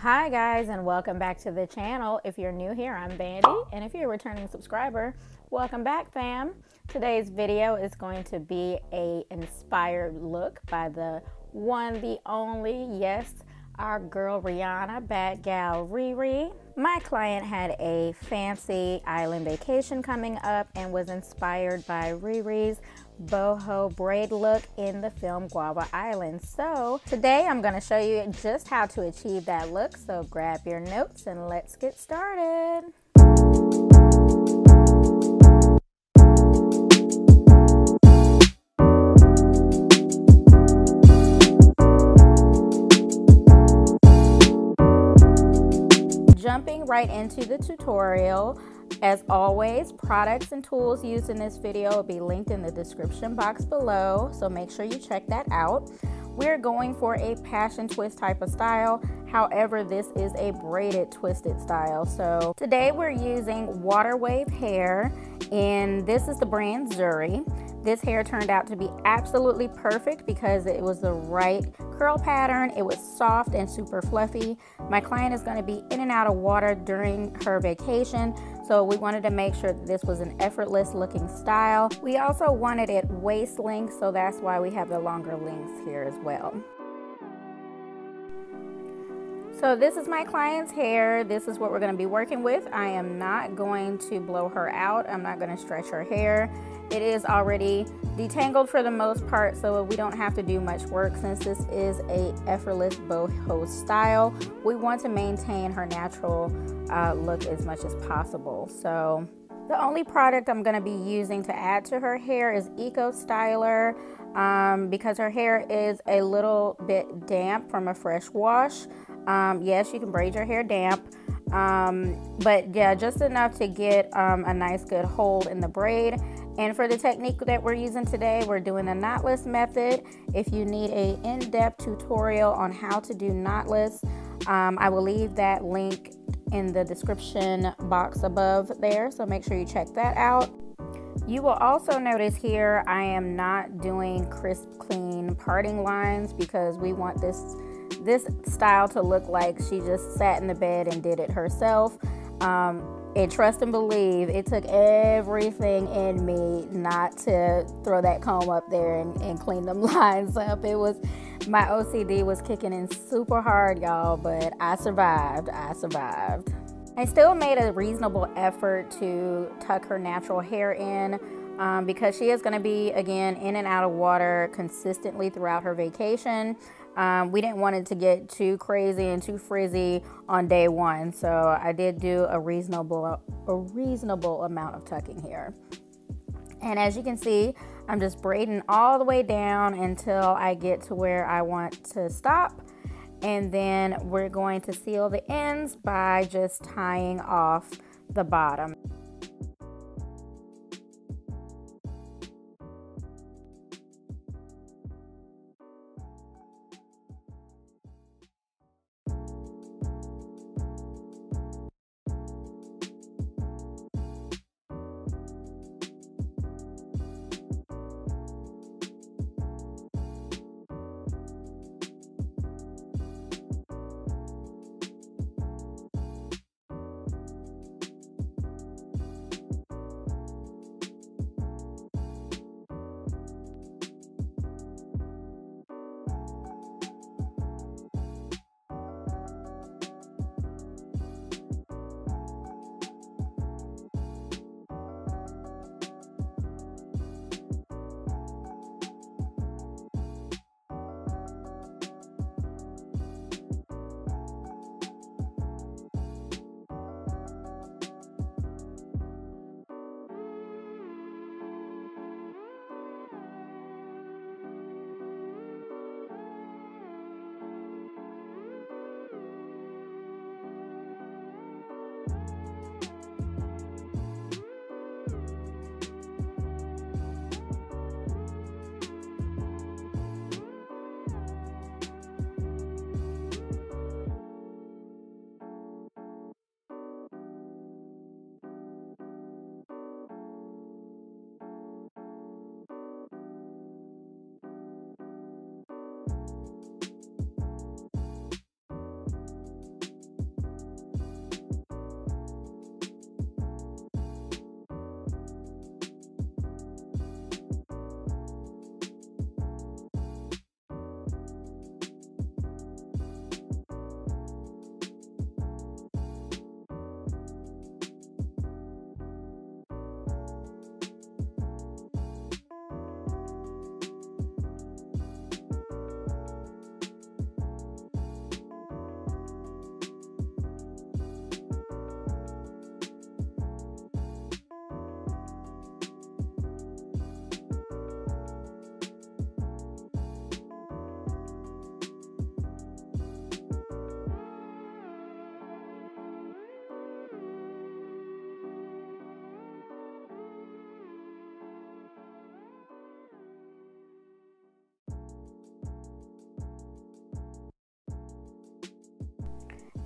Hi guys, and welcome back to the channel. If you're new here, I'm Vandy, and if you're a returning subscriber, welcome back, fam. Today's video is going to be a inspired look by the one, the only, yes, our girl Rihanna, bad gal Riri. My client had a fancy island vacation coming up and was inspired by Riri's boho braid look in the film Guava Island. So today I'm going to show you just how to achieve that look. So grab your notes and let's get started. Jumping right into the tutorial, as always, products and tools used in this video will be linked in the description box below, so make sure you check that out. We're going for a passion twist type of style. However, this is a braided twisted style. So today we're using water wave hair, and this is the brand Zuri. This hair turned out to be absolutely perfect because it was the right curl pattern. It was soft and super fluffy. My client is going to be in and out of water during her vacation, so we wanted to make sure that this was an effortless looking style. We also wanted it waist length, so that's why we have the longer lengths here as well. So this is my client's hair. This is what we're going to be working with. I am not going to blow her out. I'm not going to stretch her hair. It is already detangled for the most part, so we don't have to do much work since this is a effortless boho style. We want to maintain her natural look as much as possible. So the only product I'm going to be using to add to her hair is Eco Styler, because her hair is a little bit damp from a fresh wash. Yes, you can braid your hair damp, but yeah, just enough to get a nice good hold in the braid. And for the technique that we're using today, we're doing the knotless method. If you need an in-depth tutorial on how to do knotless, I will leave that link in the description box above there, so make sure you check that out. You will also notice here I am not doing crisp, clean parting lines because we want this style to look like she just sat in the bed and did it herself. And trust and believe, it took everything in me not to throw that comb up there and clean them lines up. It was, my OCD was kicking in super hard, y'all, but I survived. I still made a reasonable effort to tuck her natural hair in because she is going to be, again, in and out of water consistently throughout her vacation. We didn't want it to get too crazy and too frizzy on day one, so I did do a reasonable amount of tucking here. And as you can see, I'm just braiding all the way down until I get to where I want to stop. And then we're going to seal the ends by just tying off the bottom.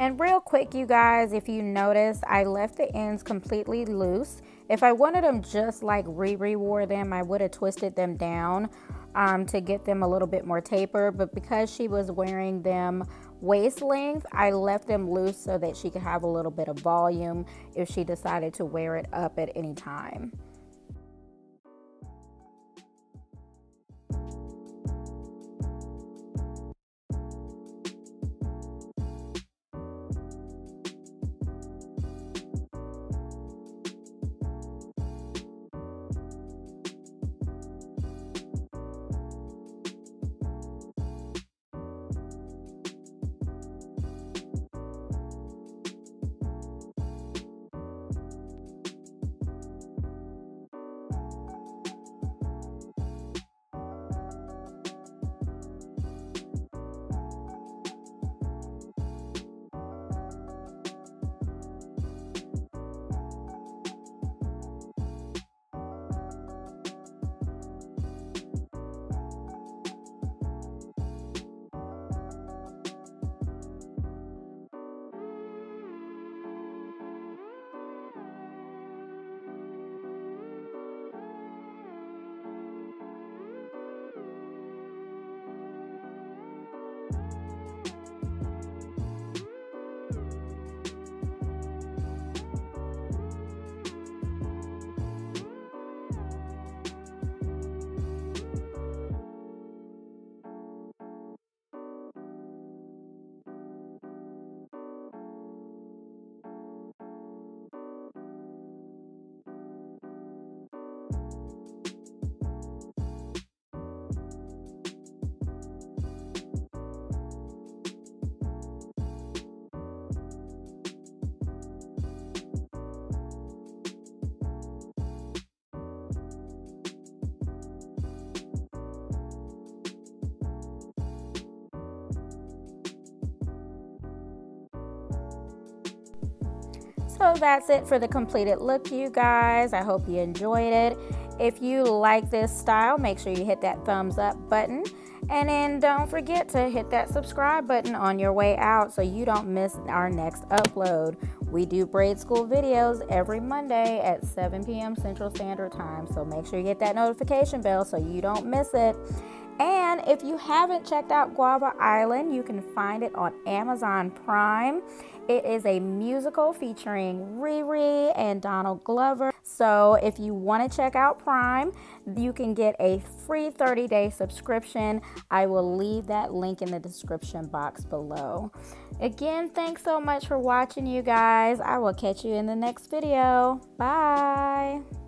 And real quick, you guys, if you notice, I left the ends completely loose. If I wanted them just like Riri wore them, I would have twisted them down to get them a little bit more taper. But because she was wearing them waist length, I left them loose so that she could have a little bit of volume if she decided to wear it up at any time. So that's it for the completed look, you guys. I hope you enjoyed it. If you like this style, make sure you hit that thumbs up button. And then don't forget to hit that subscribe button on your way out so you don't miss our next upload. We do braid school videos every Monday at 7 p.m. Central Standard Time. So make sure you hit that notification bell so you don't miss it. And if you haven't checked out Guava Island, you can find it on Amazon Prime. It is a musical featuring Riri and Donald Glover. So if you want to check out Prime, you can get a free 30-day subscription. I will leave that link in the description box below. Again, thanks so much for watching, you guys. I will catch you in the next video. Bye.